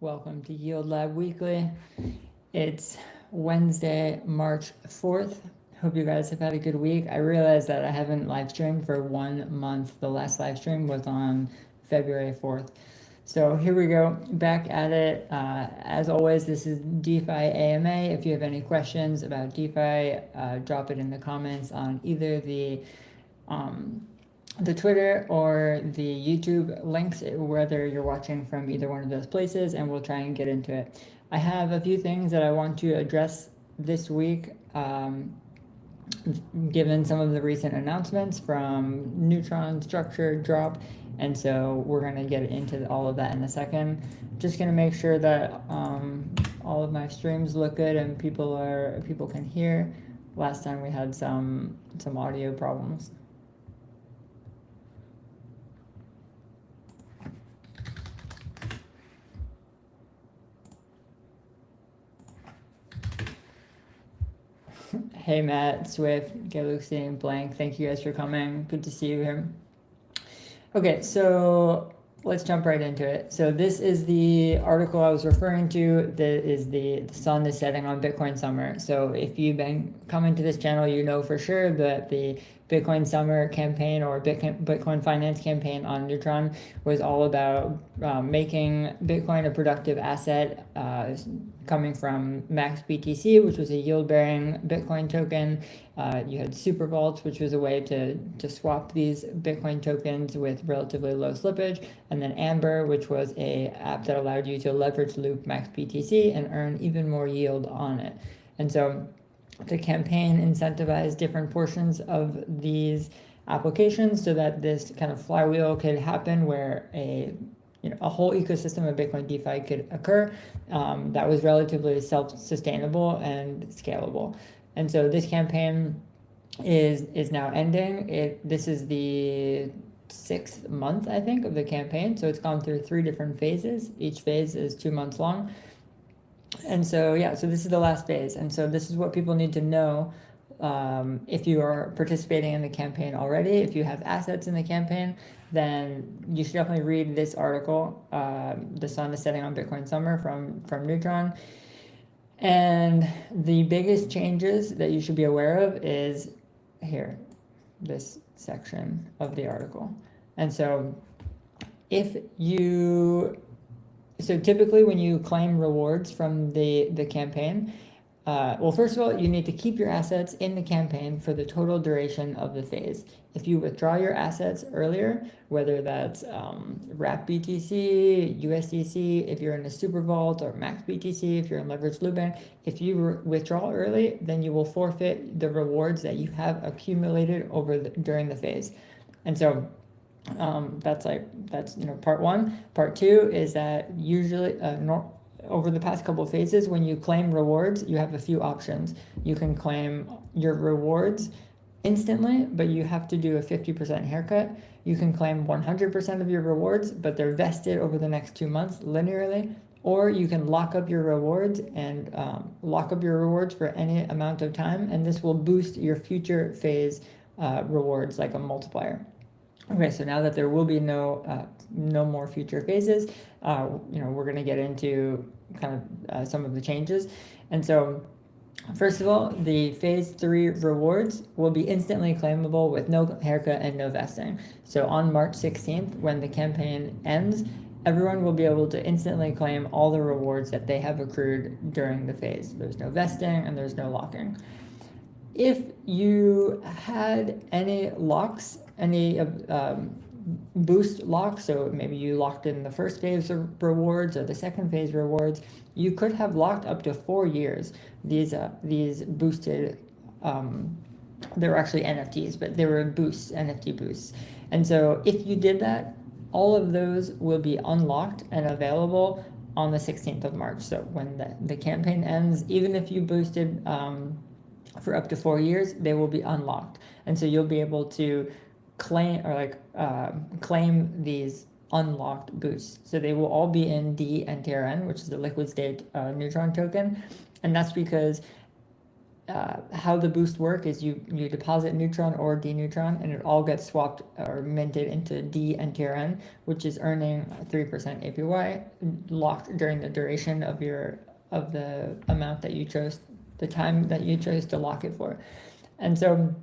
Welcome to Yield Lab Weekly. It's Wednesday, March 4th. Hope you guys have had a good week. I realized that I haven't live streamed for 1 month. The last live stream was on February 4th. So here we go, back at it. As always, this is DeFi AMA. If you have any questions about DeFi, drop it in the comments on either the Twitter or the YouTube links, whether you're watching from either one of those places, and we'll try and get into it. I have a few things that I want to address this week, given some of the recent announcements from Neutron, Structure, Drop, and so we're going to get into all of that in a second. Just going to make sure that all of my streams look good and people can hear. Last time we had some audio problems. Hey Matt, Swift, Galuxy, and Blank, thank you guys for coming. Good to see you here. Okay, so let's jump right into it. So this is the article I was referring to. That is the sun is setting on Bitcoin Summer. So if you've been coming to this channel, you know for sure that the Bitcoin Summer campaign or Bitcoin Finance campaign on Neutron was all about making Bitcoin a productive asset, coming from maxBTC, which was a yield-bearing Bitcoin token. You had Super Vaults, which was a way to swap these Bitcoin tokens with relatively low slippage, and then Amber, which was a app that allowed you to leverage loop maxBTC and earn even more yield on it. And so the campaign incentivized different portions of these applications so that this kind of flywheel could happen where a whole ecosystem of Bitcoin DeFi could occur that was relatively self-sustainable and scalable. And so this campaign is now ending. This is the 6th month, I think, of the campaign. So it's gone through 3 different phases. Each phase is 2 months long. And so, yeah, so this is the last phase. And so this is what people need to know if you are participating in the campaign already. If you have assets in the campaign, then you should definitely read this article, The Sun is Setting on Bitcoin Summer from Neutron. And the biggest changes that you should be aware of is here, this section of the article. And so typically when you claim rewards from the campaign, well, first of all, you need to keep your assets in the campaign for the total duration of the phase. If you withdraw your assets earlier, whether that's wrap BTC, USDC, if you're in a Super Vault, or max BTC, if you're in leveraged looping, if you withdraw early, then you will forfeit the rewards that you have accumulated during the phase. And so that's part one. Part two is that usually over the past couple of phases, when you claim rewards, you have a few options. You can claim your rewards instantly, but you have to do a 50% haircut. You can claim 100% of your rewards, but they're vested over the next 2 months linearly. Or you can lock up your rewards and lock up your rewards for any amount of time, and this will boost your future phase rewards like a multiplier. Okay, so now that there will be no more future phases, we're going to get into kind of some of the changes. And so, first of all, the phase 3 rewards will be instantly claimable with no haircut and no vesting. So on March 16th, when the campaign ends, everyone will be able to instantly claim all the rewards that they have accrued during the phase. There's no vesting and there's no locking. If you had any locks, any boost locks, so maybe you locked in the first phase of rewards or the second phase rewards, you could have locked up to 4 years these boosted, they were actually NFTs, but they were boosts, NFT boosts. And so if you did that, all of those will be unlocked and available on the 16th of March. So when the campaign ends, even if you boosted for up to 4 years, they will be unlocked. And so you'll be able to claim claim these unlocked boosts. So they will all be in D and TRN, which is the liquid state Neutron token. And that's because how the boost work is you deposit neutron or D neutron, and it all gets swapped or minted into D and TRN, which is earning 3% APY locked during the duration of the amount that you chose, the time that you chose to lock it for. And so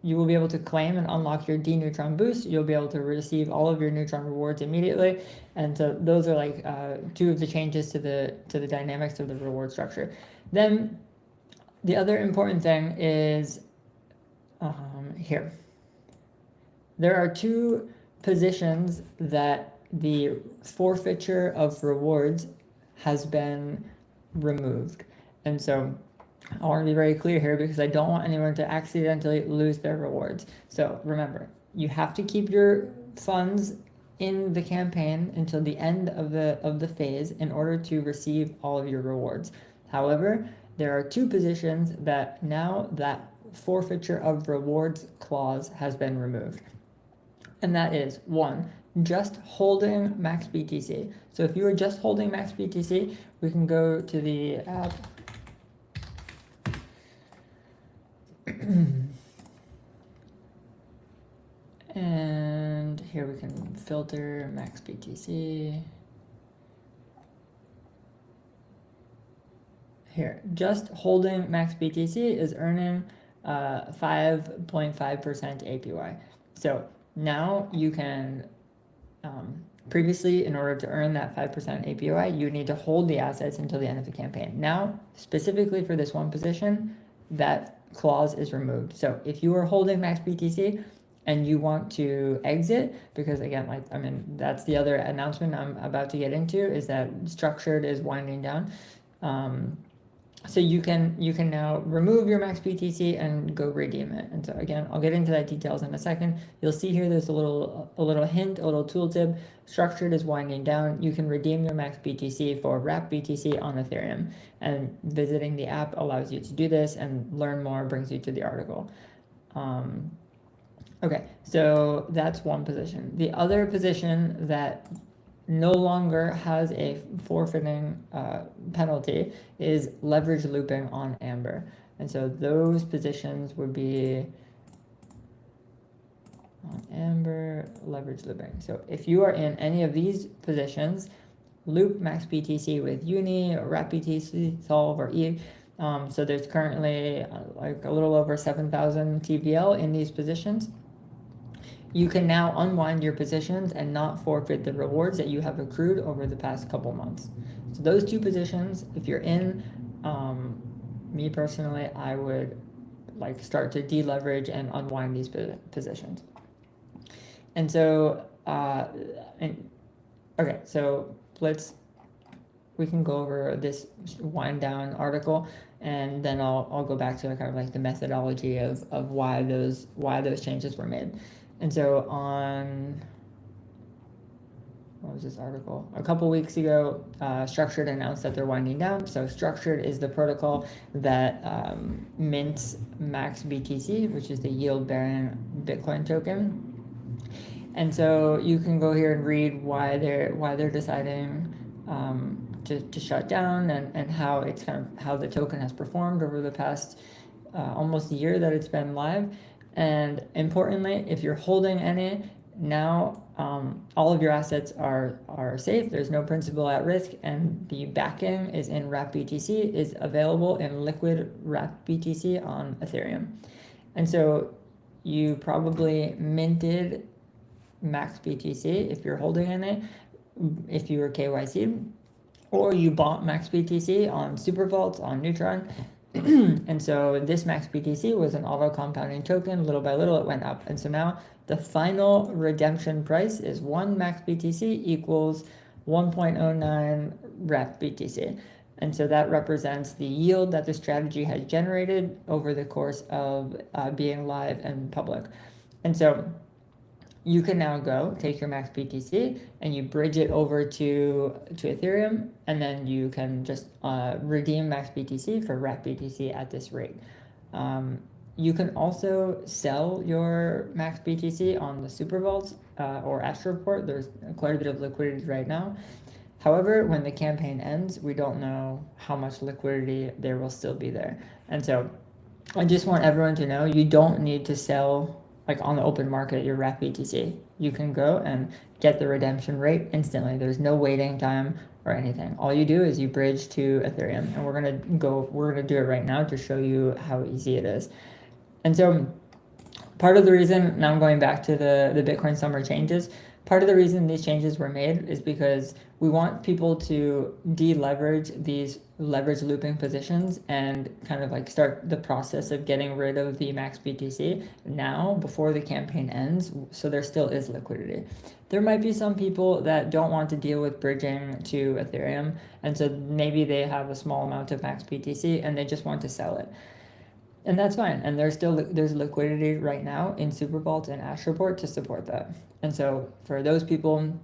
you will be able to claim and unlock your D neutron boost. You'll be able to receive all of your neutron rewards immediately. And so those are like two of the changes to the dynamics of the reward structure. Then the other important thing is here. There are two positions that the forfeiture of rewards has been removed. And so I want to be very clear here because I don't want anyone to accidentally lose their rewards. So remember, you have to keep your funds in the campaign until the end of the phase in order to receive all of your rewards. However, there are two positions that now that forfeiture of rewards clause has been removed. And that is, one, just holding maxBTC. So if you are just holding maxBTC, we can go to the app. And here we can filter maxBTC. Here, just holding maxBTC is earning 5.5% APY. So now you can, previously in order to earn that 5% APY, you need to hold the assets until the end of the campaign. Now, specifically for this one position, that clause is removed. So if you are holding maxBTC and you want to exit, because again, that's the other announcement I'm about to get into, is that structured is winding down. So you can now remove your maxBTC and go redeem it. And so again, I'll get into that details in a second. You'll see here there's a little hint, a little tooltip. Structured is winding down. You can redeem your maxBTC for wrappBTC on Ethereum. And visiting the app allows you to do this, and learn more brings you to the article. Okay, so that's one position. The other position that no longer has a forfeiting penalty is leverage looping on Amber. And so those positions would be on Amber, leverage looping. So if you are in any of these positions, loop maxBTC with Uni, or wrappBTC, Solve, or E. So there's currently like a little over 7,000 TVL in these positions. You can now unwind your positions and not forfeit the rewards that you have accrued over the past couple months. So those two positions, if you're in, me personally, I would like start to deleverage and unwind these positions. And so, okay, so we can go over this wind down article, and then I'll go back to kind of like the methodology of why those changes were made. And so what was this article? A couple weeks ago, Structured announced that they're winding down. So Structured is the protocol that mints maxBTC, which is the yield-bearing Bitcoin token. And so you can go here and read why they're deciding to shut down, and how it's how the token has performed over the past almost a year that it's been live. And importantly, if you're holding any, now all of your assets are safe. There's no principal at risk, and the backing is in wrappBTC, is available in liquid wrappBTC on Ethereum. And so you probably minted maxBTC if you're holding any, if you were KYC, or you bought maxBTC on Supervault, on Neutron. And so this maxBTC was an auto-compounding token. Little by little, it went up. And so now the final redemption price is 1 maxBTC equals 1.09 wrappBTC. And so that represents the yield that the strategy has generated over the course of being live and public. And so you can now go take your maxBTC and you bridge it over to Ethereum, and then you can just redeem maxBTC for wrappBTC at this rate. You can also sell your maxBTC on the Supervault or Astroport. There's quite a bit of liquidity right now. However, when the campaign ends, we don't know how much liquidity there will still be there. And so I just want everyone to know you don't need to sell like on the open market your wrap BTC. You can go and get the redemption rate instantly. There's no waiting time or anything. All you do is you bridge to Ethereum, and we're gonna do it right now to show you how easy it is. And so part of the reason, now I'm going back to the Bitcoin summer changes, part of the reason these changes were made is because we want people to deleverage these leverage looping positions and kind of like start the process of getting rid of the max BTC now before the campaign ends, so there still is liquidity. There might be some people that don't want to deal with bridging to Ethereum, and so maybe they have a small amount of max BTC and they just want to sell it. And that's fine. And there's liquidity right now in Supervault and Astroport to support that. And so for those people,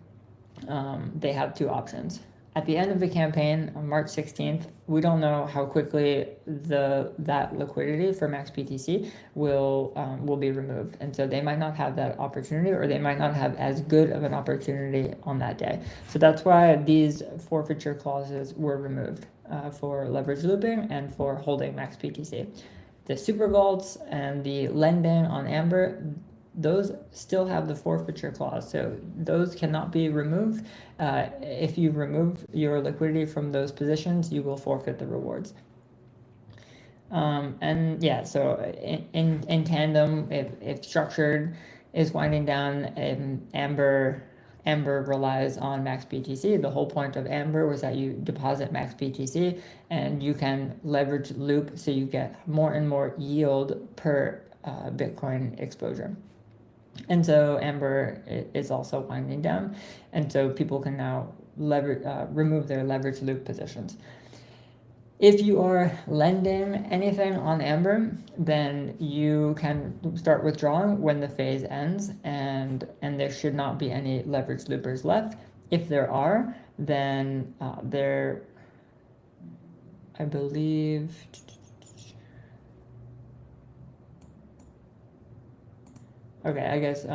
they have two options. At the end of the campaign on March 16th, we don't know how quickly that liquidity for max BTC will be removed. And so they might not have that opportunity, or they might not have as good of an opportunity on that day. So that's why these forfeiture clauses were removed for leverage looping and for holding max BTC. The super vaults and the lending on Amber, those still have the forfeiture clause, so those cannot be removed. If you remove your liquidity from those positions, you will forfeit the rewards. And yeah, so in tandem, if structured is winding down, Amber relies on max BTC. The whole point of Amber was that you deposit max BTC and you can leverage loop, so you get more and more yield per Bitcoin exposure. And so Amber is also winding down, and so people can now remove their leverage loop positions. If you are lending anything on Amber, then you can start withdrawing when the phase ends, and there should not be any leverage loopers left. If there are, then I believe, okay, I guess,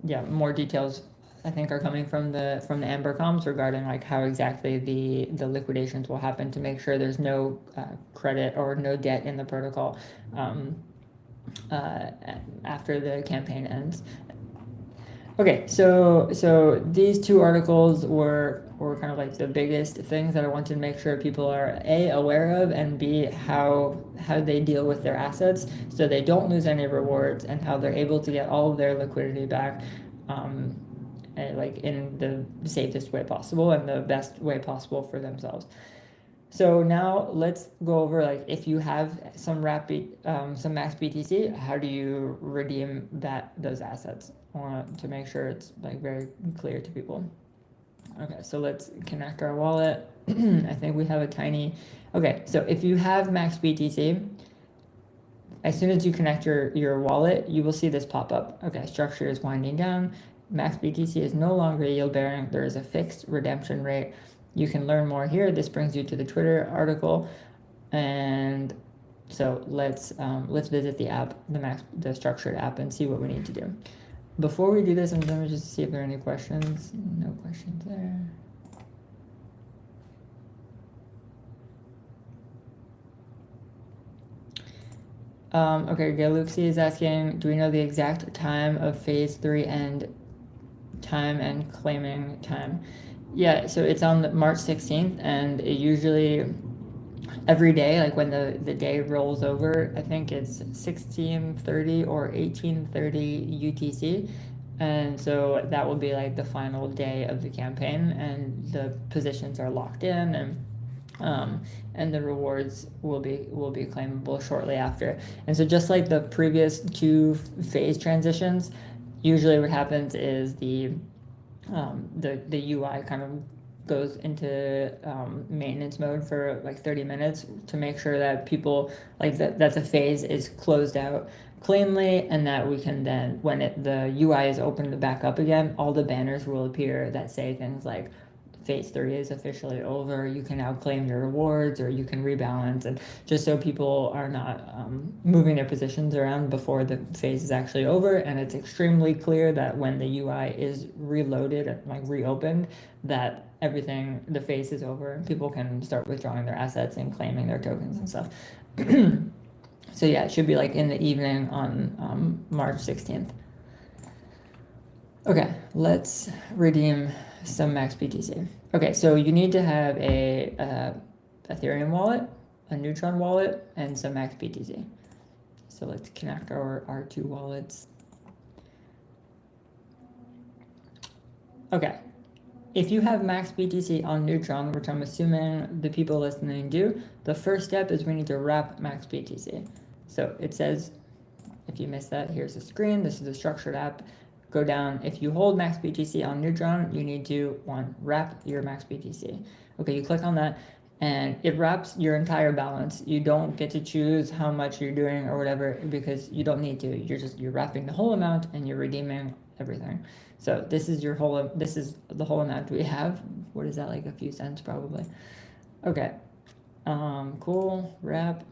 yeah, more details I think are coming from the Amber comms regarding like how exactly the liquidations will happen to make sure there's no credit or no debt in the protocol after the campaign ends. Okay, so these two articles were kind of like the biggest things that I wanted to make sure people are A, aware of, and B, how they deal with their assets so they don't lose any rewards, and how they're able to get all of their liquidity back like in the safest way possible and the best way possible for themselves. So now let's go over, like, if you have some max BTC, how do you redeem those assets? I want to make sure it's like very clear to people. Okay, so let's connect our wallet. I think we have a tiny. Okay, so if you have max BTC, as soon as you connect your wallet, you will see this pop up. Okay, structure is winding down. Max BTC is no longer yield bearing. There is a fixed redemption rate. You can learn more here. This brings you to the Twitter article, and so let's visit the app, the structured app, and see what we need to do. Before we do this, I'm going to just see if there are any questions. No questions there. Okay, Galuxi is asking, do we know the exact time of phase 3 and time and claiming time? Yeah, so it's on March 16th, and it usually every day, like when the day rolls over, I think it's 16:30 or 18:30 UTC, and so that will be like the final day of the campaign, and the positions are locked in, and the rewards will be claimable shortly after. And so just like the previous two phase transitions, usually what happens is the UI kind of goes into maintenance mode for like 30 minutes to make sure that people like that the phase is closed out cleanly, and that we can then, when the UI is opened back up again, all the banners will appear that say things like phase 3 is officially over. You can now claim your rewards, or you can rebalance, and just so people are not moving their positions around before the phase is actually over. And it's extremely clear that when the UI is reloaded and like reopened, that everything, the phase is over, and people can start withdrawing their assets and claiming their tokens and stuff. So yeah, it should be like in the evening on March 16th. Okay, let's redeem some maxBTC. Okay, so you need to have a Ethereum wallet, a Neutron wallet, and some maxBTC. So let's connect our two wallets. Okay, if you have maxBTC on Neutron, which I'm assuming the people listening do, the first step is we need to wrap maxBTC. So it says, if you missed that, here's the screen. This is a structured app. Go down. If you hold maxBTC on Neutron, you need to, one, wrap your maxBTC. Okay, you click on that, and it wraps your entire balance. You don't get to choose how much you're doing or whatever, because you don't need to. You're wrapping the whole amount, and you're redeeming everything. So this is the whole amount we have. What is that, like a few cents probably? Okay, cool, wrap.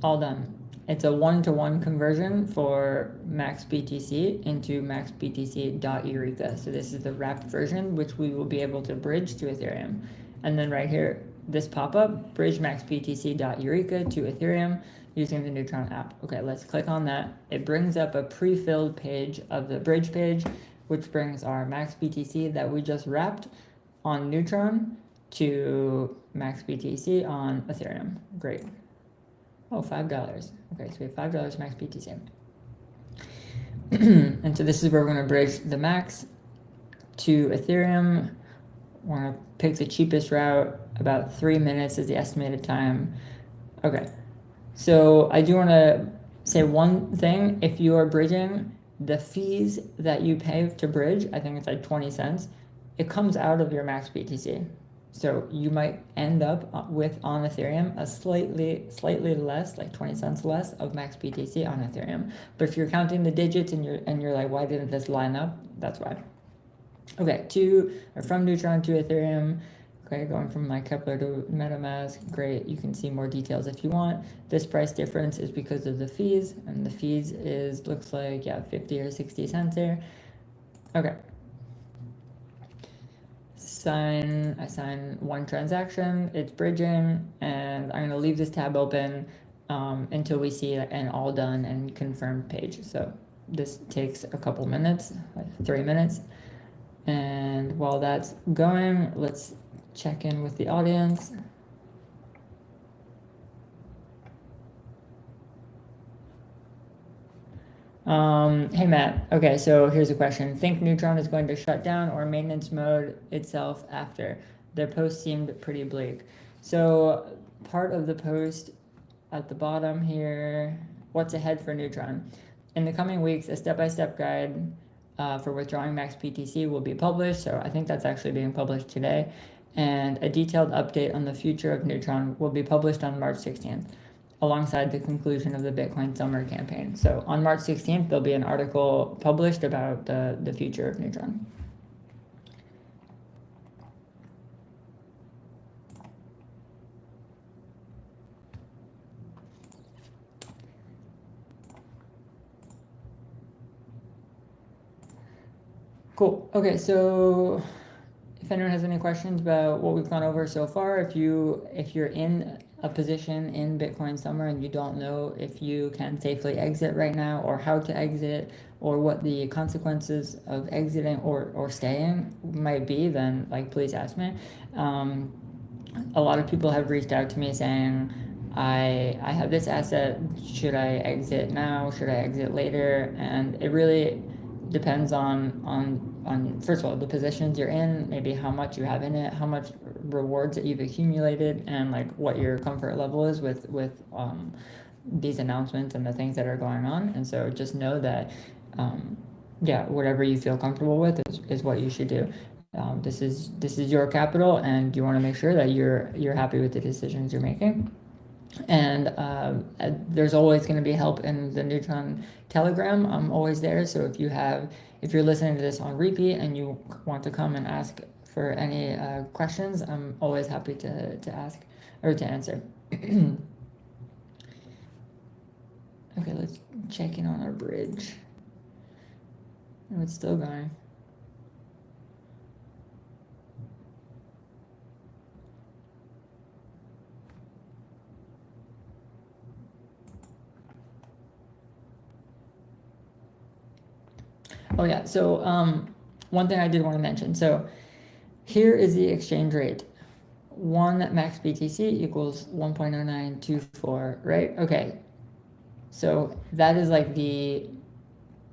All done. It's a 1-to-1 conversion for maxBTC into maxBTC.Eureka. So this is the wrapped version, which we will be able to bridge to Ethereum. And then right here, this pop-up, bridge maxBTC.Eureka to Ethereum using the Neutron app. Okay, let's click on that. It brings up a pre-filled page of the bridge page, which brings our maxBTC that we just wrapped on Neutron to maxBTC on Ethereum. Great. Oh, $5. Okay, so we have $5 maxBTC. And so this is where we're going to bridge the max to Ethereum. We're going to pick the cheapest route. About 3 minutes is the estimated time. Okay, so I do want to say one thing. If you are bridging, the fees that you pay to bridge, I think it's like 20 cents, it comes out of your maxBTC. So you might end up with, on Ethereum, a slightly less, like 20 cents less of maxBTC on Ethereum. But if you're counting the digits and you're like, why didn't this line up? That's why. Okay, from Neutron to Ethereum. Okay, going from my Kepler to MetaMask. Great, you can see more details if you want. This price difference is because of the fees, and the fees looks like, yeah, 50 or 60 cents there. Okay. I sign one transaction, it's bridging, and I'm going to leave this tab open until we see an all done and confirmed page. So this takes a couple minutes, like 3 minutes. And while that's going, let's check in with the audience. Hey Matt, okay, so here's a question. Think Neutron is going to shut down or maintenance mode itself after? Their post seemed pretty bleak. So part of the post at the bottom here, what's ahead for Neutron? In the coming weeks, a step-by-step guide for withdrawing maxBTC will be published. So I think that's actually being published today. And a detailed update on the future of Neutron will be published on March 16th. Alongside the conclusion of the Bitcoin summer campaign. So on March 16th, there'll be an article published about the future of Neutron. Cool. Okay, so if anyone has any questions about what we've gone over so far, if you're in a position in Bitcoin summer and you don't know if you can safely exit right now, or how to exit, or what the consequences of exiting or staying might be, then like please ask me. A lot of people have reached out to me saying, I have this asset, should I exit now, should I exit later? And it really depends on first of all the positions you're in, maybe how much you have in it, how much rewards that you've accumulated, and like what your comfort level is with these announcements and the things that are going on. And so just know that yeah, whatever you feel comfortable with is what you should do. This is your capital, and you want to make sure that you're happy with the decisions you're making. And there's always going to be help in the Neutron Telegram. I'm always there. So if you're listening to this on repeat and you want to come and ask for any questions, I'm always happy to ask or to answer. Okay, let's check in on our bridge. Oh, it's still going. Oh yeah, so one thing I did want to mention. So here is the exchange rate. 1 max BTC equals 1.0924, right? Okay, so that is like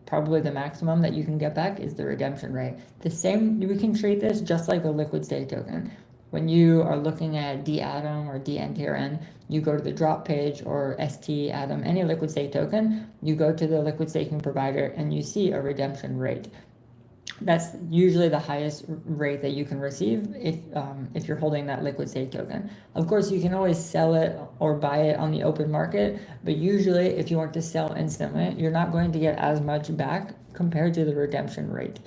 probably the maximum that you can get back is the redemption rate. The same, we can treat this just like a liquid stake token. When you are looking at DAtom or DNTRN, you go to the drop page, or STAtom, any liquid stake token, you go to the liquid staking provider and you see a redemption rate. That's usually the highest rate that you can receive if you're holding that liquid stake token. Of course, you can always sell it or buy it on the open market, but usually if you want to sell instantly, you're not going to get as much back compared to the redemption rate.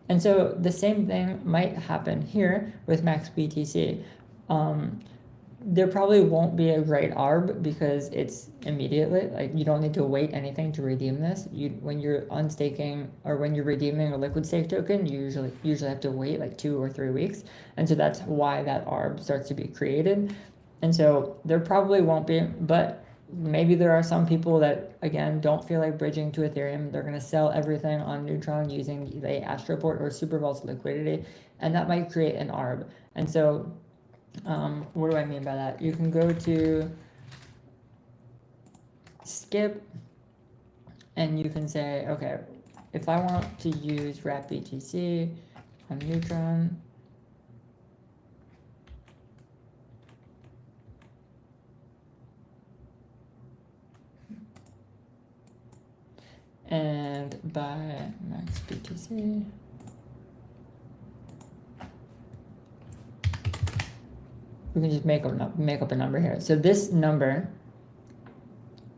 And so the same thing might happen here with maxBTC. There probably won't be a great ARB because it's immediately, like you don't need to wait anything to redeem this. When you're unstaking or when you're redeeming a liquid stake token, you usually have to wait like 2 or 3 weeks. And so that's why that ARB starts to be created. And so there probably won't be, but maybe there are some people that, again, don't feel like bridging to Ethereum. They're going to sell everything on Neutron using the Astroport or Supervault's liquidity, and that might create an ARB. And so what do I mean by that? You can go to skip, and you can say, okay, if I want to use wrap BTC on Neutron, and buy maxBTC. We can just make up a number here. So this number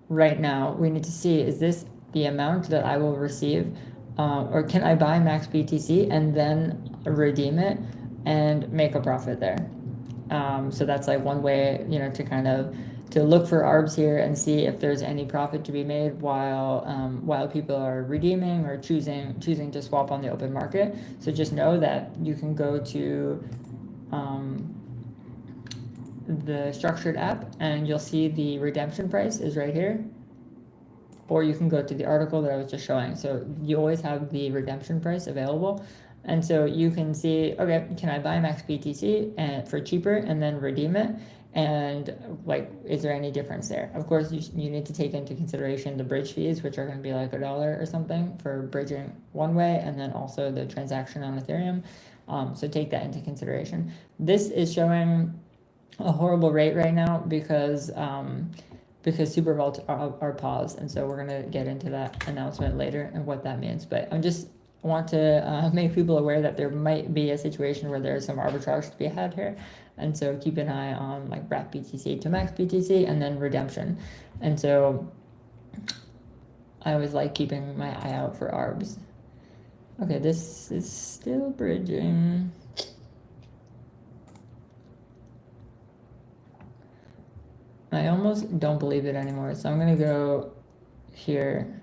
right now, we need to see, is this the amount that I will receive, or can I buy maxBTC and then redeem it and make a profit there? So that's like one way, to kind of to look for ARBs here and see if there's any profit to be made while people are redeeming or choosing to swap on the open market. So just know that you can go to the structured app and you'll see the redemption price is right here, or you can go to the article that I was just showing. So you always have the redemption price available, and so you can see, okay, can I buy maxBTC for cheaper and then redeem it, and like, is there any difference there? Of course, you need to take into consideration the bridge fees, which are going to be like $1 or something for bridging one way, and then also the transaction on Ethereum. So take that into consideration. This is showing a horrible rate right now because Supervault are paused, and so we're going to get into that announcement later and what that means. But I just want to make people aware that there might be a situation where there's some arbitrage to be had here, and so keep an eye on like wrap BTC to max BTC and then redemption. And so I always like keeping my eye out for ARBs. Okay, this is still bridging. I almost don't believe it anymore, so I'm gonna go here.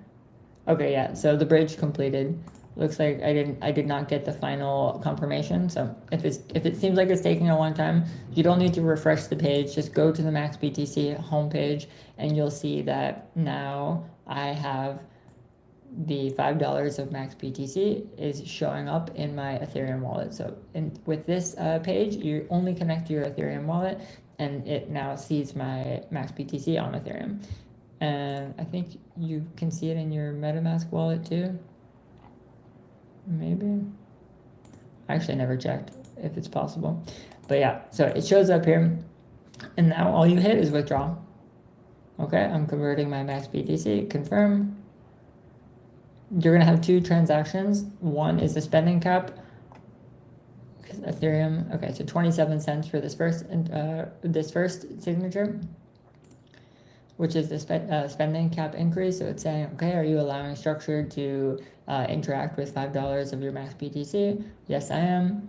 Okay, yeah, so the bridge completed. Looks like I did not get the final confirmation. So if it seems like it's taking a long time, you don't need to refresh the page. Just go to the maxBTC homepage and you'll see that now I have the $5 of maxBTC is showing up in my Ethereum wallet. So with this page, you only connect to your Ethereum wallet, and it now sees my maxBTC on Ethereum. And I think you can see it in your MetaMask wallet too. Maybe. I actually never checked if it's possible. But yeah, so it shows up here. And now all you hit is withdraw. Okay, I'm converting my maxBTC, confirm. You're gonna have 2 transactions. One is the spending cap. Ethereum, okay, so 27 cents for this first signature. which is the spending cap increase. So it's saying, okay, are you allowing Structure to interact with $5 of your max BTC? Yes, I am.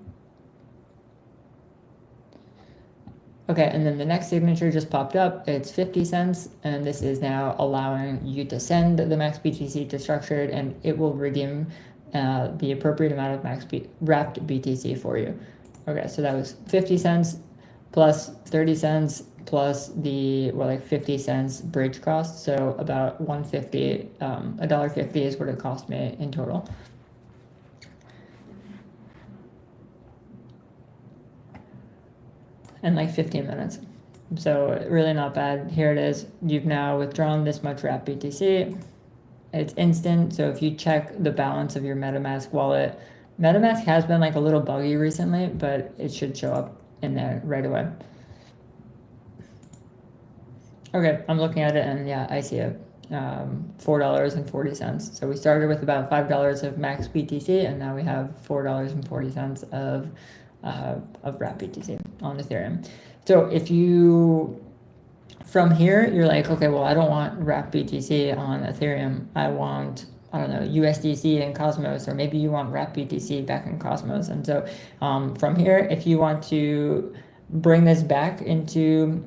Okay, and then the next signature just popped up. It's 50 cents, and this is now allowing you to send the max BTC to Structured, and it will redeem the appropriate amount of wrapped BTC for you. Okay, so that was 50 cents plus 30 cents plus the, well, like 50 cents bridge cost. So about $1.50, $1.50 is what it cost me in total. In like 15 minutes. So really not bad. Here it is. You've now withdrawn this much wrapped BTC. It's instant. So if you check the balance of your MetaMask wallet, MetaMask has been like a little buggy recently, but it should show up in there right away. Okay, I'm looking at it, and yeah, I see it. $4.40. So we started with about $5 of max BTC, and now we have $4.40 of wrapped BTC on Ethereum. So if you, from here, you're like, okay, well, I don't want wrapped BTC on Ethereum. I want, I don't know, USDC and Cosmos, or maybe you want wrapped BTC back in Cosmos. And so from here, if you want to bring this back into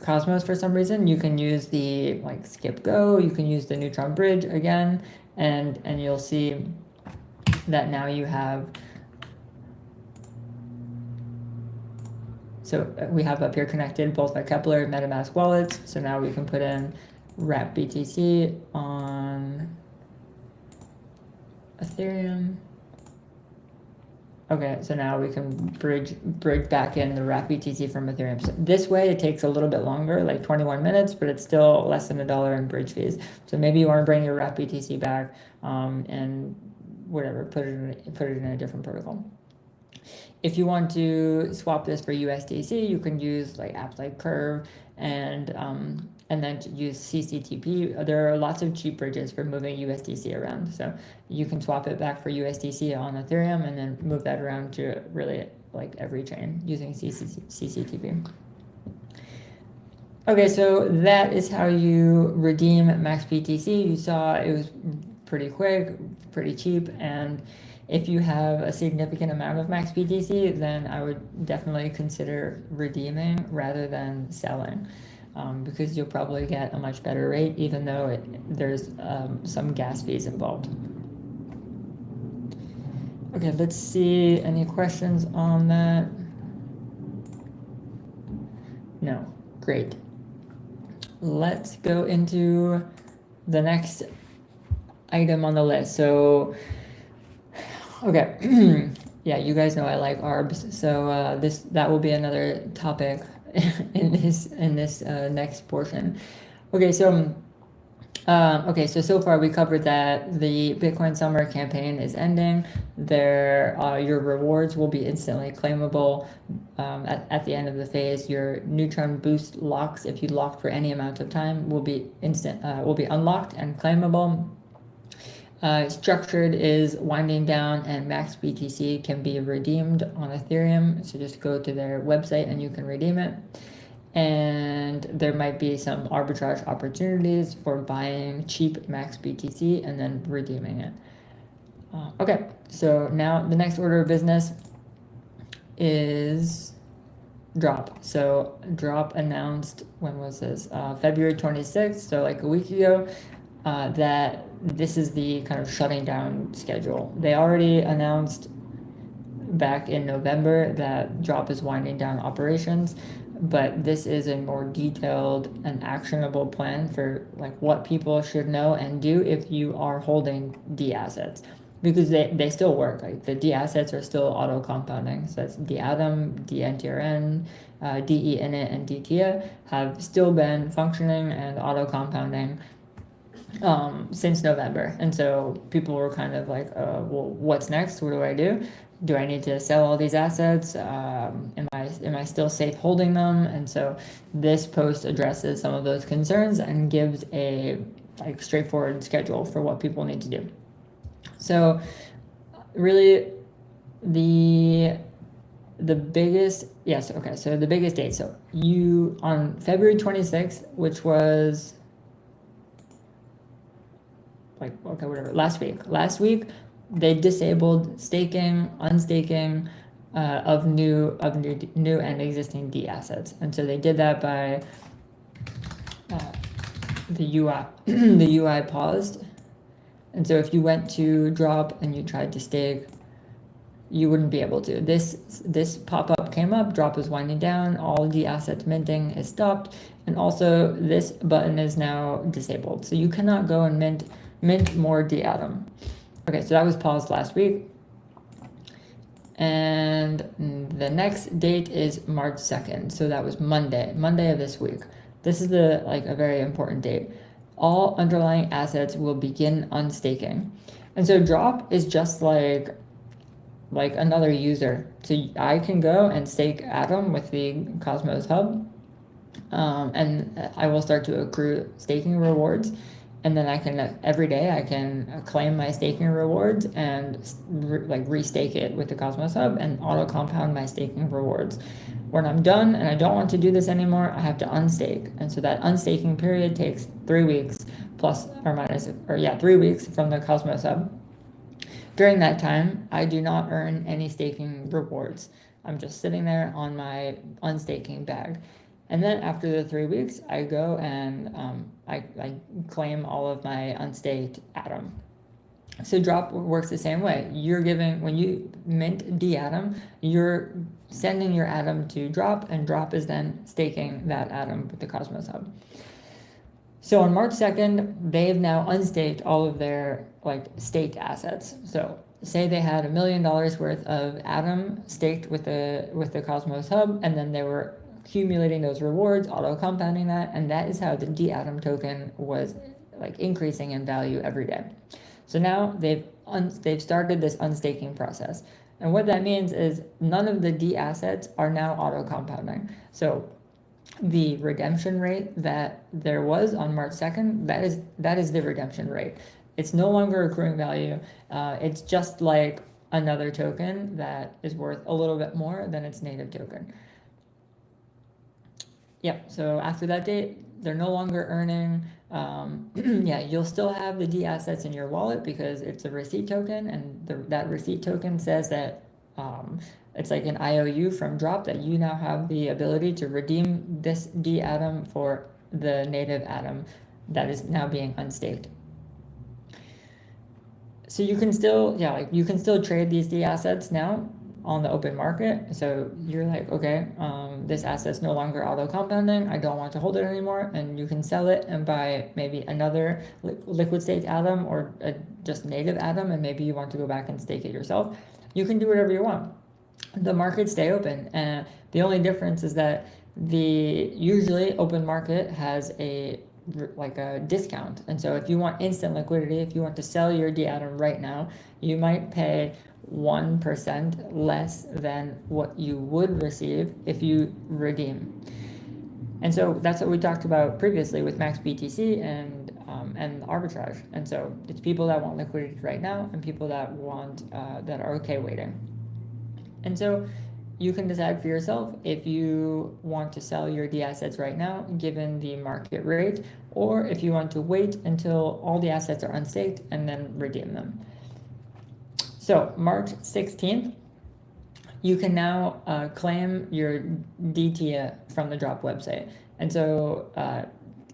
Cosmos for some reason, you can use the like skip go, you can use the Neutron bridge again, and you'll see that now you have, so we have up here connected both by Kepler and MetaMask wallets. So now we can put in wrapped BTC on Ethereum. Okay, so now we can bridge back in the wrapped BTC from Ethereum. So this way it takes a little bit longer, like 21 minutes, but it's still less than $1 in bridge fees. So maybe you want to bring your wrapped BTC back and whatever, put it in a different protocol. If you want to swap this for USDC, you can use like apps like Curve and then use CCTP. There are lots of cheap bridges for moving USDC around. So you can swap it back for USDC on Ethereum and then move that around to really like every chain using CCTP. Okay, so that is how you redeem maxBTC. You saw it was pretty quick, pretty cheap, and if you have a significant amount of maxBTC, then I would definitely consider redeeming rather than selling, because you'll probably get a much better rate, even though there's some gas fees involved. Okay, let's see, any questions on that? No, great. Let's go into the next item on the list. So, okay, yeah, you guys know I like ARBs, so that will be another topic in this next portion. Okay, so so far we covered that the Bitcoin Summer campaign is ending. Your rewards will be instantly claimable at the end of the phase. Your Neutron Boost locks, if you locked for any amount of time, will be unlocked and claimable. Structured is winding down, and maxBTC can be redeemed on Ethereum. So just go to their website and you can redeem it. And there might be some arbitrage opportunities for buying cheap maxBTC and then redeeming it. Okay, so now the next order of business is Drop. So Drop announced, when was this? February 26th, so like a week ago, that this is the kind of shutting down schedule. They already announced back in November that Drop is winding down operations, but this is a more detailed and actionable plan for like what people should know and do if you are holding D assets, because they still work. Like the D assets are still auto compounding. So that's DAtom, DNTRN, DE init, and DTIA have still been functioning and auto compounding since November. And so people were kind of like, well, what's next? What do I do? Do I need to sell all these assets? Am I still safe holding them? And so this post addresses some of those concerns and gives a like straightforward schedule for what people need to do. So really the the biggest, yes, okay, so the biggest date. So you, on February 26th, which was like, okay, whatever, last week, they disabled staking, unstaking of new and existing D assets. And so they did that by the UI, the UI paused. And so if you went to drop and you tried to stake, you wouldn't be able to. This pop-up came up, drop is winding down, all the assets minting is stopped, and also this button is now disabled. So you cannot go and mint more D-Atom. Okay, so that was paused last week. And the next date is March 2nd. So that was Monday of this week. This is a very important date. All underlying assets will begin unstaking. And so drop is just like another user. So I can go and stake Atom with the Cosmos Hub, and I will start to accrue staking rewards. And then I can, every day I can claim my staking rewards and restake it with the Cosmos Hub and auto compound my staking rewards. When I'm done and I don't want to do this anymore, I have to unstake. And so that unstaking period takes 3 weeks plus or minus, 3 weeks from the Cosmos Hub. During that time, I do not earn any staking rewards. I'm just sitting there on my unstaking bag. And then after the 3 weeks, I go and I claim all of my unstaked Atom. So drop works the same way. When you mint D-Atom, you're sending your Atom to drop, and drop is then staking that Atom with the Cosmos Hub. So on March 2nd, they've now unstaked all of their staked assets. So say they had $1 million worth of Atom staked with the Cosmos Hub, and then they were accumulating those rewards, auto compounding that, and that is how the D-Atom token was increasing in value every day. So now they've started this unstaking process. And what that means is none of the D assets are now auto compounding. So the redemption rate that there was on March 2nd, that is the redemption rate. It's no longer accruing value. It's just like another token that is worth a little bit more than its native token. Yep, so after that date, they're no longer earning. You'll still have the D assets in your wallet because it's a receipt token, and that receipt token says that it's like an IOU from drop that you now have the ability to redeem this D Atom for the native Atom that is now being unstaked. So you can still, you can still trade these D assets now on the open market. So you're like, okay, this asset's no longer auto compounding, I don't want to hold it anymore, and you can sell it and buy maybe another liquid staked Atom or just native Atom, and maybe you want to go back and stake it yourself. You can do whatever you want. The markets stay open, and the only difference is that usually open market has a discount. And so if you want instant liquidity, if you want to sell your D Atom right now, you might pay 1% less than what you would receive if you redeem. And so that's what we talked about previously with maxBTC and arbitrage. And so it's people that want liquidity right now and people that want that are okay waiting. And so you can decide for yourself if you want to sell your D assets right now, given the market rate, or if you want to wait until all the assets are unstaked and then redeem them. So March 16th, you can now claim your DTIA from the drop website. And so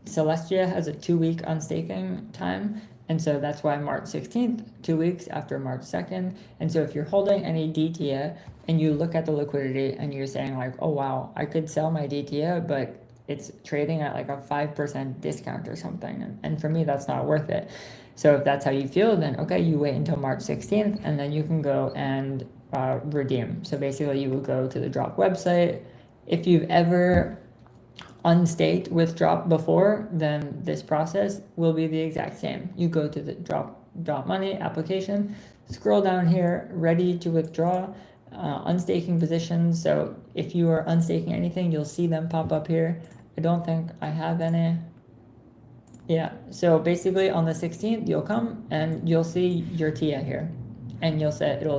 Celestia has a 2-week unstaking time. And so that's why March 16th, 2 weeks after March 2nd. And so if you're holding any DTIA and you look at the liquidity and you're saying oh, wow, I could sell my DTIA, but it's trading at a 5% discount or something. And for me, that's not worth it. So if that's how you feel, then okay, you wait until March 16th and then you can go and redeem. So basically you will go to the drop website. If you've ever unstaked with drop before, then this process will be the exact same. You go to the drop money application, scroll down here, ready to withdraw, unstaking positions. So if you are unstaking anything, you'll see them pop up here. I don't think I have any. Yeah, so basically on the 16th, you'll come and you'll see your TIA here, and it'll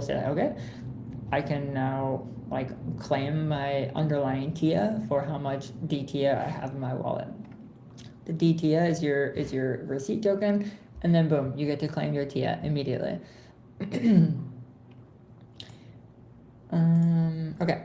say, okay, I can now like claim my underlying TIA for how much DTIA I have in my wallet. The DTIA is your receipt token, and then boom, you get to claim your TIA immediately. Okay.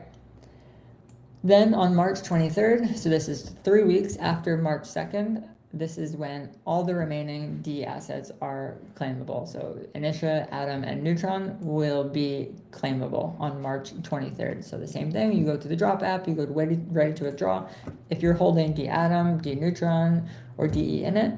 Then on March 23rd, so this is 3 weeks after March 2nd, this is when all the remaining D assets are claimable. So Initia, Atom, and Neutron will be claimable on March 23rd. So the same thing, you go to the Drop app, you go to ready to withdraw. If you're holding D Atom, D Neutron, or DE in it,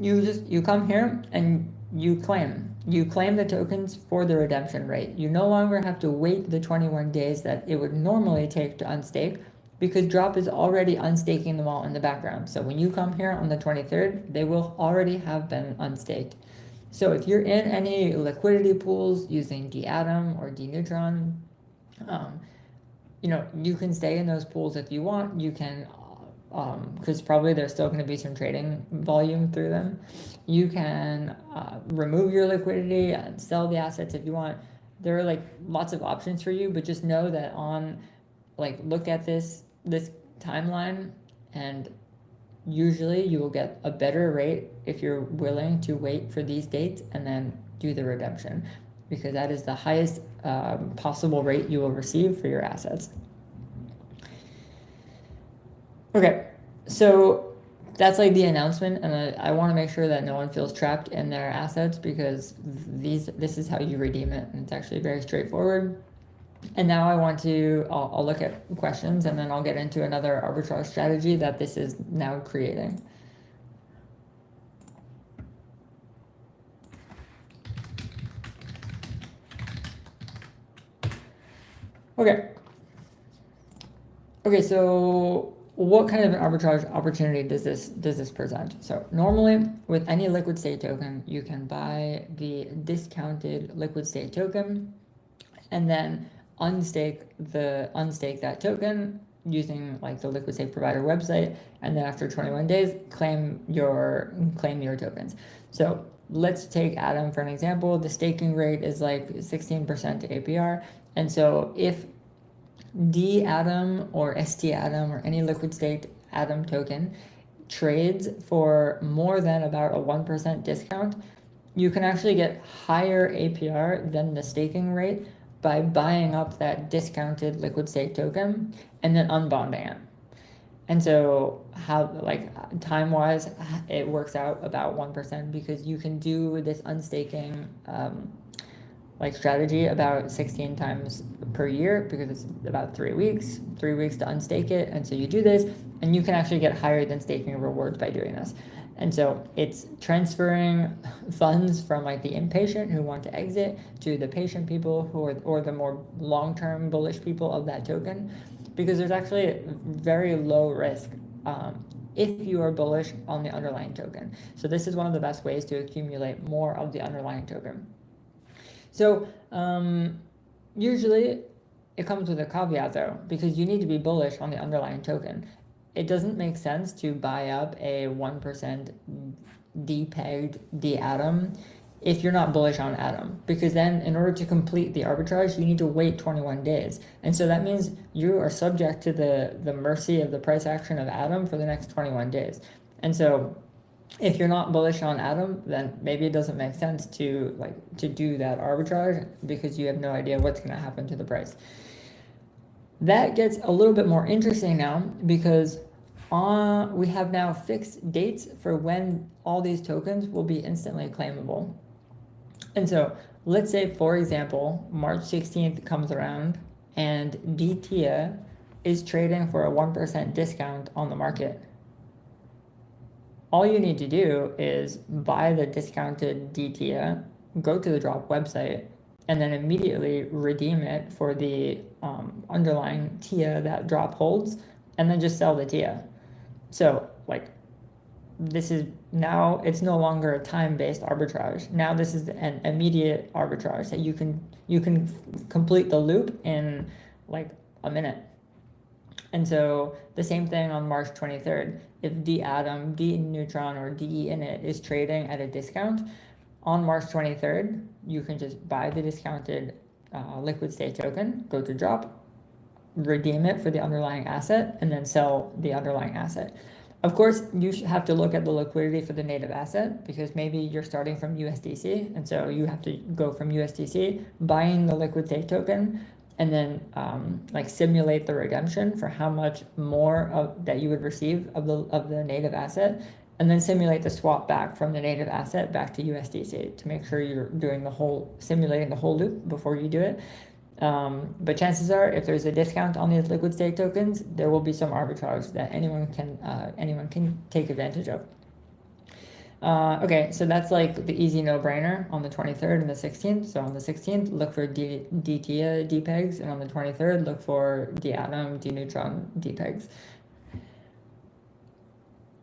you come here and you claim. You claim the tokens for the redemption rate. You no longer have to wait the 21 days that it would normally take to unstake, because Drop is already unstaking them all in the background. So when you come here on the 23rd, they will already have been unstaked. So if you're in any liquidity pools using D-Atom or D-Neutron, you can stay in those pools if you want. You can, because probably there's still going to be some trading volume through them. You can remove your liquidity and sell the assets if you want. There are like lots of options for you, but just know that look at this timeline, and usually you will get a better rate if you're willing to wait for these dates and then do the redemption, because that is the highest possible rate you will receive for your assets. Okay, so that's like the announcement, and I want to make sure that no one feels trapped in their assets, because this is how you redeem it, and it's actually very straightforward. And now I'll look at questions, and then I'll get into another arbitrage strategy that this is now creating. Okay, so what kind of an arbitrage opportunity does this present? So normally with any liquid state token, you can buy the discounted liquid state token and then unstake that token using like the liquid state provider website, and then after 21 days claim your tokens. So let's take Atom for an example. The staking rate is like 16% APR, and so if D Atom or ST Atom or any liquid state Atom token trades for more than about a 1% discount, you can actually get higher APR than the staking rate by buying up that discounted liquid state token and then unbonding it. And so how, like, time-wise, it works out about 1%, because you can do this unstaking strategy about 16 times per year, because it's about 3 weeks to unstake it. And so you do this, and you can actually get higher than staking rewards by doing this. And so it's transferring funds from like the impatient who want to exit to the patient people or the more long-term bullish people of that token, because there's actually very low risk if you are bullish on the underlying token. So this is one of the best ways to accumulate more of the underlying token. So usually it comes with a caveat though, because you need to be bullish on the underlying token. It doesn't make sense to buy up a 1% depegged D-Atom if you're not bullish on Atom, because then in order to complete the arbitrage, you need to wait 21 days. And so that means you are subject to the mercy of the price action of Atom for the next 21 days. And so if you're not bullish on Atom, then maybe it doesn't make sense to do that arbitrage, because you have no idea what's going to happen to the price. That gets a little bit more interesting now, because we have now fixed dates for when all these tokens will be instantly claimable. And so let's say, for example, March 16th comes around and DTIA is trading for a 1% discount on the market. All you need to do is buy the discounted DTIA, go to the Drop website, and then immediately redeem it for the underlying TIA that Drop holds, and then just sell the TIA. So this is now, it's no longer a time-based arbitrage. Now this is an immediate arbitrage that you can complete the loop in like a minute. And so the same thing on March 23rd. If D-Atom, D-Neutron, or DE-Init is trading at a discount, on March 23rd, you can just buy the discounted liquid state token, go to drop, redeem it for the underlying asset, and then sell the underlying asset. Of course, you have to look at the liquidity for the native asset, because maybe you're starting from USDC, and so you have to go from USDC, buying the liquid state token, and then like simulate the redemption for how much more that you would receive of the native asset, and then simulate the swap back from the native asset back to USDC to make sure you're doing simulating the whole loop before you do it. But chances are, if there's a discount on these liquid state tokens, there will be some arbitrage that anyone can take advantage of. Okay, so that's like the easy no-brainer on the 23rd and the 16th. So on the 16th, look for DTIA DPEGs, and on the 23rd, look for DAtom, DNeutron DPEGs.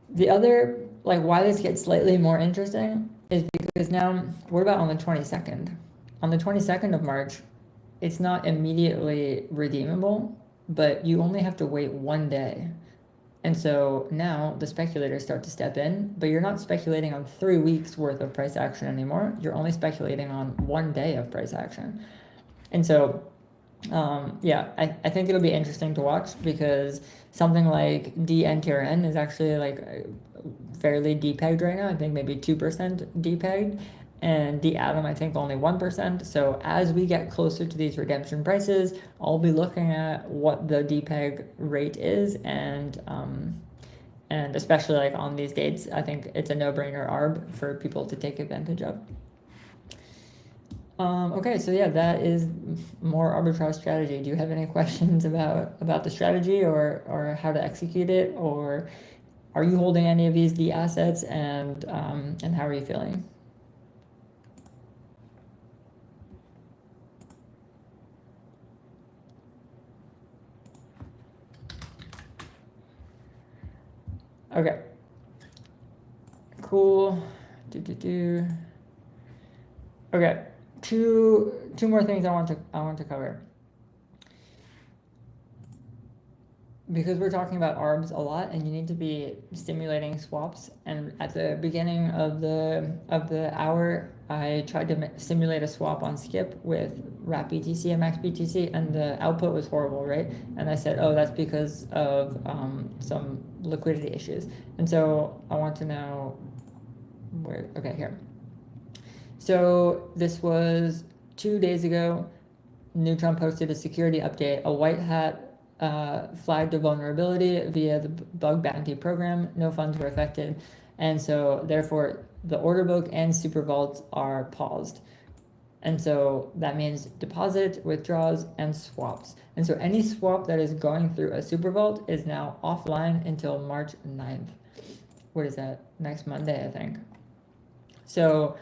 The other, like, why this gets slightly more interesting is because now, what about on the 22nd? On the 22nd of March, it's not immediately redeemable, but you only have to wait 1 day. And so now the speculators start to step in, but you're not speculating on 3 weeks worth of price action anymore. You're only speculating on 1 day of price action. And so, yeah, I think it'll be interesting to watch, because something like DNTRN is actually like fairly depegged right now. I think maybe 2% depegged. And DAtom, I think only 1%. So as we get closer to these redemption prices, I'll be looking at what the DPEG rate is, and especially like on these dates, I think it's a no-brainer ARB for people to take advantage of. Okay, so yeah, that is more arbitrage strategy. Do you have any questions about the strategy or how to execute it, or are you holding any of these D assets, and how are you feeling? Okay. Cool. Okay. Two more things I want to cover. Because we're talking about ARBs a lot, and you need to be simulating swaps. And at the beginning of the hour, I tried to simulate a swap on Skip with wrapBTC and maxBTC, and the output was horrible, right? And I said, oh, that's because of some liquidity issues. And so I want to know where. Okay, here. So this was 2 days ago. Neutron posted a security update. A white hat flagged a vulnerability via the bug bounty program. No funds were affected, and so therefore the order book and super vaults are paused. And so that means deposit, withdrawals, and swaps. And so any swap that is going through a super vault is now offline until March 9th. What is that? Next Monday, I think. So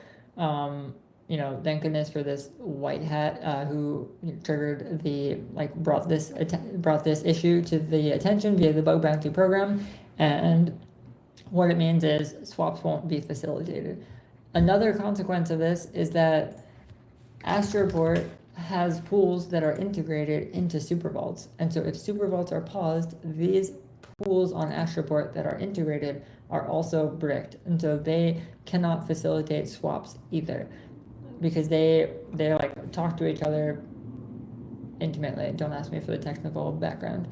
you know, thank goodness for this white hat who triggered brought this issue to the attention via the bug bounty program. And what it means is swaps won't be facilitated. Another consequence of this is that Astroport has pools that are integrated into super vaults. And so if super vaults are paused, these pools on Astroport that are integrated are also bricked. And so they cannot facilitate swaps either, because they like talk to each other intimately. Don't ask me for the technical background.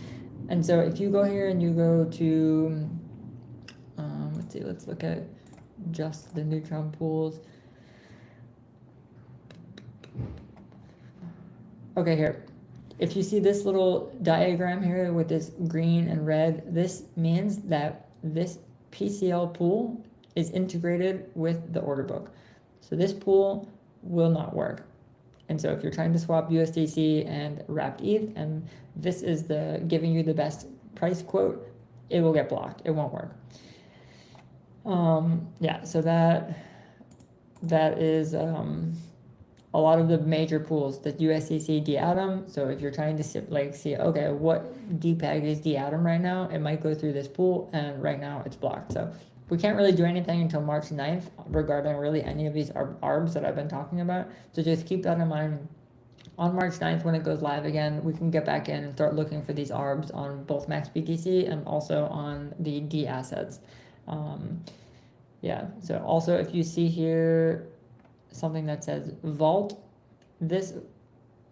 And so if you go here and you go to, let's see, let's look at just the Neutron pools. Okay, here. If you see this little diagram here with this green and red, this means that this PCL pool is integrated with the order book. So this pool will not work. And so if you're trying to swap USDC and wrapped ETH, and this is giving you the best price quote, it will get blocked. It won't work. Yeah, so that is a lot of the major pools, the USDC DAtom. So if you're trying to see, okay, what DPEG is DAtom right now, it might go through this pool, and right now it's blocked. So we can't really do anything until March 9th regarding really any of these ARBs that I've been talking about. So just keep that in mind. On March 9th, when it goes live again, we can get back in and start looking for these ARBs on both maxBTC and also on the D assets. Yeah, so also if you see here something that says vault, this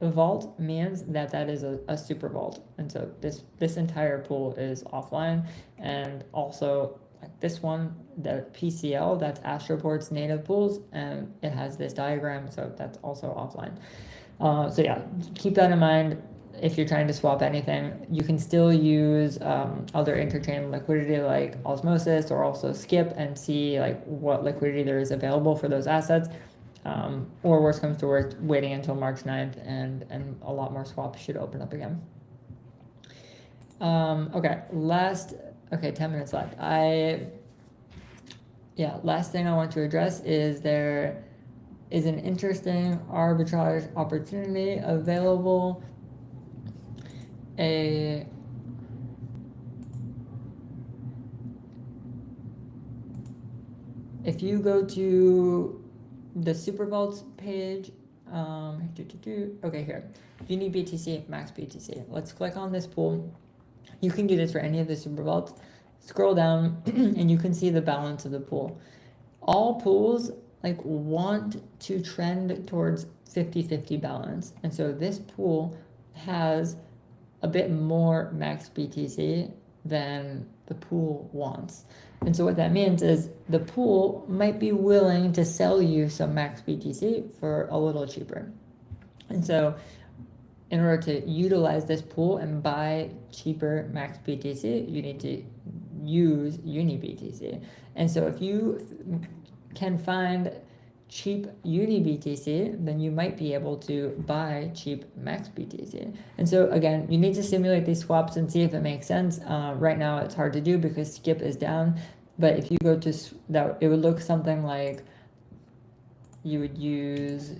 vault means that that is a super vault. And so this entire pool is offline. And also like this one, the PCL, that's Astroport's native pools, and it has this diagram, so that's also offline. So yeah, keep that in mind. If you're trying to swap anything, you can still use other interchain liquidity like Osmosis or also Skip and see like what liquidity there is available for those assets. Or worst comes to worst, waiting until March 9th and a lot more swaps should open up again. Okay, 10 minutes left. Last thing I want to address is there is an interesting arbitrage opportunity available. If you go to the Super Vaults page, okay, here, UniBTC, maxBTC. Let's click on this pool. You can do this for any of the Super Vaults. Scroll down and you can see the balance of the pool. All pools like want to trend towards 50-50 balance. And so this pool has a bit more maxBTC than the pool wants. And so what that means is the pool might be willing to sell you some maxBTC for a little cheaper. And so in order to utilize this pool and buy cheaper maxBTC, you need to use UniBTC. And so if you can find cheap UniBTC, then you might be able to buy cheap maxBTC. And so again, you need to simulate these swaps and see if it makes sense. Right now it's hard to do because Skip is down, but if you go to that, it would look something like you would use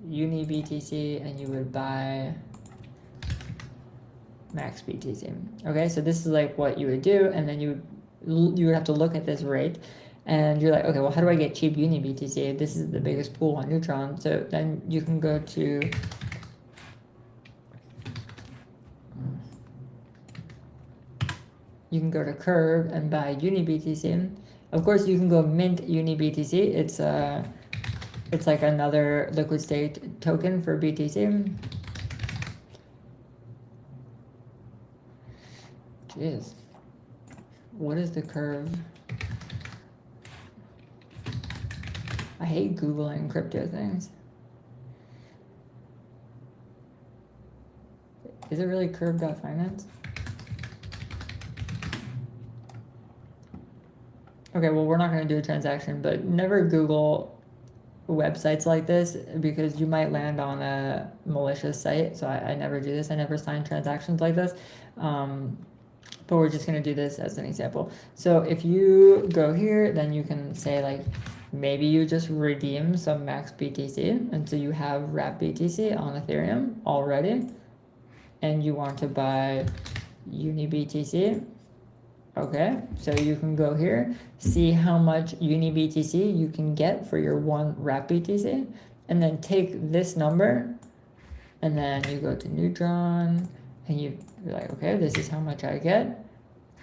UniBTC and you would buy maxBTC. Okay, so this is like what you would do, and then you would have to look at this rate. And you're like, okay, well, how do I get cheap UniBTC? This is the biggest pool on Neutron. So then you can go to Curve and buy UniBTC. Of course, you can go mint UniBTC. It's like another liquid state token for BTC. Jeez, what is the Curve? I hate Googling crypto things. Is it really curve.finance? Okay, well, we're not going to do a transaction, but never Google websites like this because you might land on a malicious site. So I never do this. I never sign transactions like this. But we're just going to do this as an example. So if you go here, then you can say like, maybe you just redeem some maxBTC, and so you have wrap BTC on Ethereum already, and you want to buy UniBTC. Okay, so you can go here, see how much UniBTC you can get for your one wrap BTC, and then take this number, and then you go to Neutron, and you're like, okay, this is how much I get,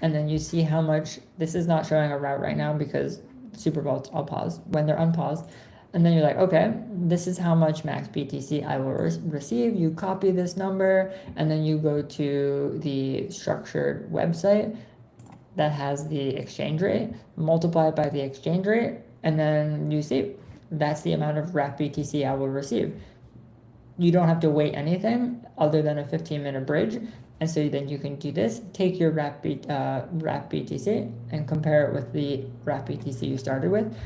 and then you see how much. This is not showing a route right now because Super Vaults I'll pause when they're unpaused, and then you're like, okay, this is how much maxBTC I will receive. You copy this number, and then you go to the structured website that has the exchange rate, multiply it by the exchange rate, and then you see that's the amount of wrap BTC I will receive. You don't have to wait anything other than a 15-minute bridge. And so then you can do this, take your wrap BTC and compare it with the wrap BTC you started with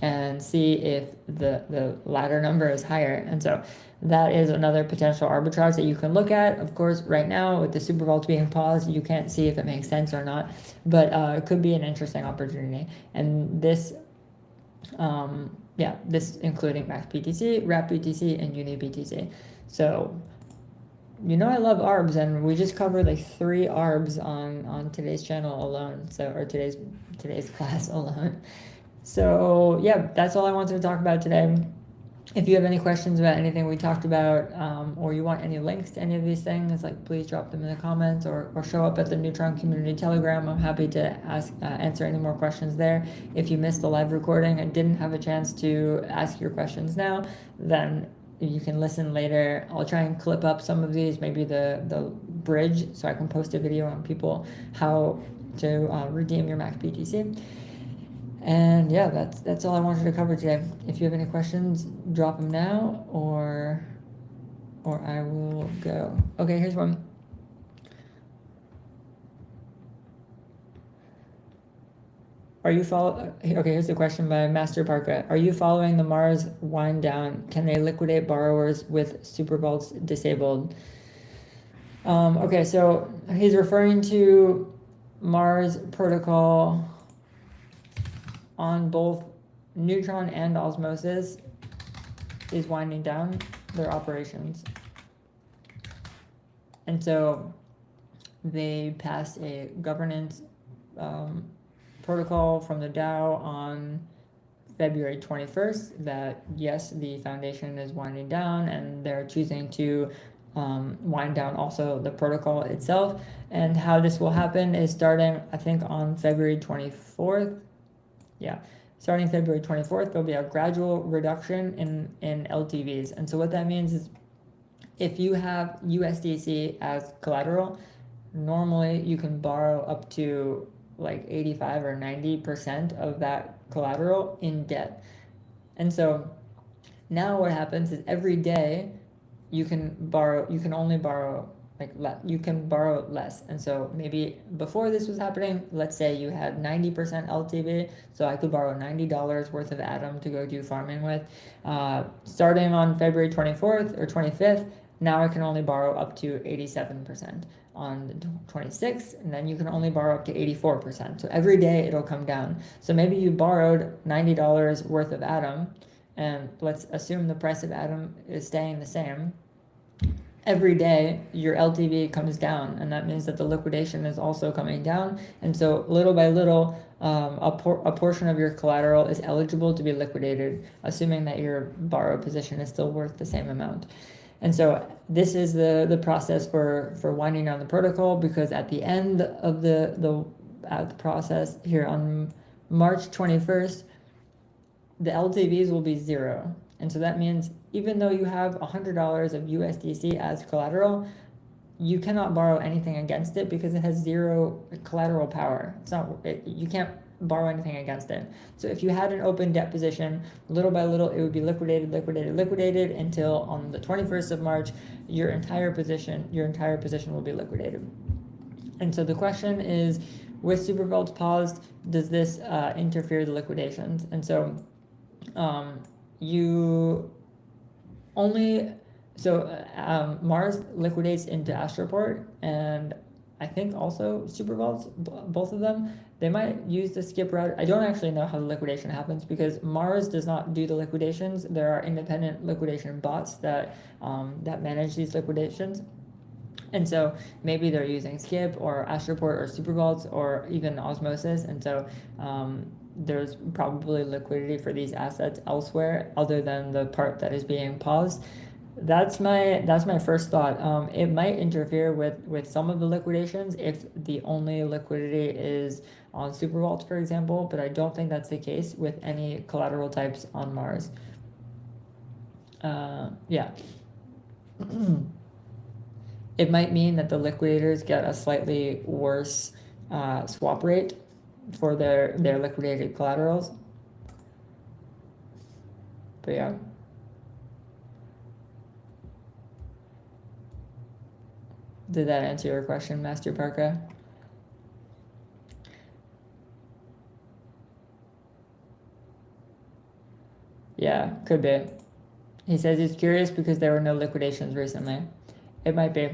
and see if the latter number is higher. And so that is another potential arbitrage that you can look at. Of course, right now with the Super Vault being paused, you can't see if it makes sense or not, but it could be an interesting opportunity. And this, this including maxBTC, wrap BTC, and UniBTC. So, you know I love ARBs, and we just covered like 3 ARBs on today's channel alone, or today's class alone. So yeah, that's all I wanted to talk about today. If you have any questions about anything we talked about, or you want any links to any of these things, like please drop them in the comments or show up at the Neutron Community Telegram. I'm happy to answer any more questions there. If you missed the live recording and didn't have a chance to ask your questions now, then you can listen later. I'll try and clip up some of these, maybe the bridge, so I can post a video on people how to redeem your maxBTC. And yeah, that's all I wanted to cover today. If you have any questions, drop them now, or I will go. Okay, here's one. Okay, here's the question by Master Parka. Are you following the Mars wind down? Can they liquidate borrowers with super vaults disabled? Okay, so he's referring to Mars protocol on both neutron and osmosis is winding down their operations. And so they passed a governance protocol from the DAO on February 21st that, yes, the foundation is winding down, and they're choosing to wind down also the protocol itself. And how this will happen is starting, I think, on February 24th. Yeah, starting February 24th, there'll be a gradual reduction in LTVs. And so what that means is if you have USDC as collateral, normally you can borrow up to like 85 or 90% of that collateral in debt. And so now what happens is every day you can only borrow you can borrow less. And so maybe before this was happening, let's say you had 90% LTV, so I could borrow $90 worth of Atom to go do farming with. Starting on February 24th or 25th, now I can only borrow up to 87% on the 26th, and then you can only borrow up to 84%. So every day it'll come down. So maybe you borrowed $90 worth of Atom, and let's assume the price of Atom is staying the same. Every day your LTV comes down, and that means that the liquidation is also coming down. And so little by little, a portion of your collateral is eligible to be liquidated, assuming that your borrow position is still worth the same amount. And so this is the process for winding down the protocol, because at the end of the process here on March 21st, the LTVs will be 0. And so that means even though you have $100 of USDC as collateral, you cannot borrow anything against it because it has 0 collateral power. You can't borrow anything against it. So if you had an open debt position, little by little it would be liquidated until on the 21st of March, your entire position will be liquidated. And so the question is, with super vaults paused, does this interfere with the liquidations? And so Mars liquidates into Astroport, and I think also super vaults, both of them. They might use the skip route. I don't actually know how the liquidation happens because Mars does not do the liquidations. There are independent liquidation bots that manage these liquidations. And so maybe they're using skip or Astroport or super vaults or even osmosis. And so there's probably liquidity for these assets elsewhere other than the part that is being paused. That's my first thought. It might interfere with some of the liquidations if the only liquidity is on super vaults, for example, but I don't think that's the case with any collateral types on Mars. Yeah. It might mean that the liquidators get a slightly worse swap rate for their liquidated collaterals. But yeah. Did that answer your question, Master Parka? Yeah, could be. He says he's curious because there were no liquidations recently. It might be.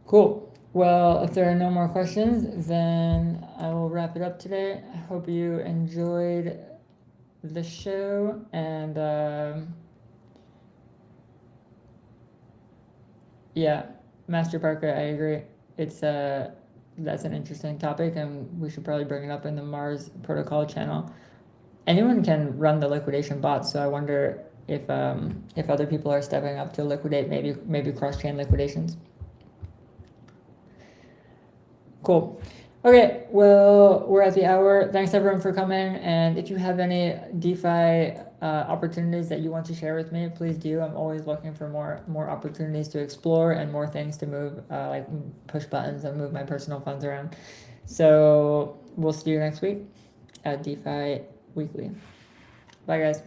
Cool. Well, if there are no more questions, then I will wrap it up today. I hope you enjoyed the show, and yeah, Master Parker, I agree. It's that's an interesting topic, and we should probably bring it up in the Mars protocol channel. Anyone can run the liquidation bot, so I wonder if other people are stepping up to liquidate, maybe cross-chain liquidations. Cool. Okay, well, we're at the hour. Thanks everyone for coming. And if you have any DeFi opportunities that you want to share with me, please do. I'm always looking for more opportunities to explore and more things to move, like push buttons and move my personal funds around. So we'll see you next week at DeFi Weekly. Bye, guys.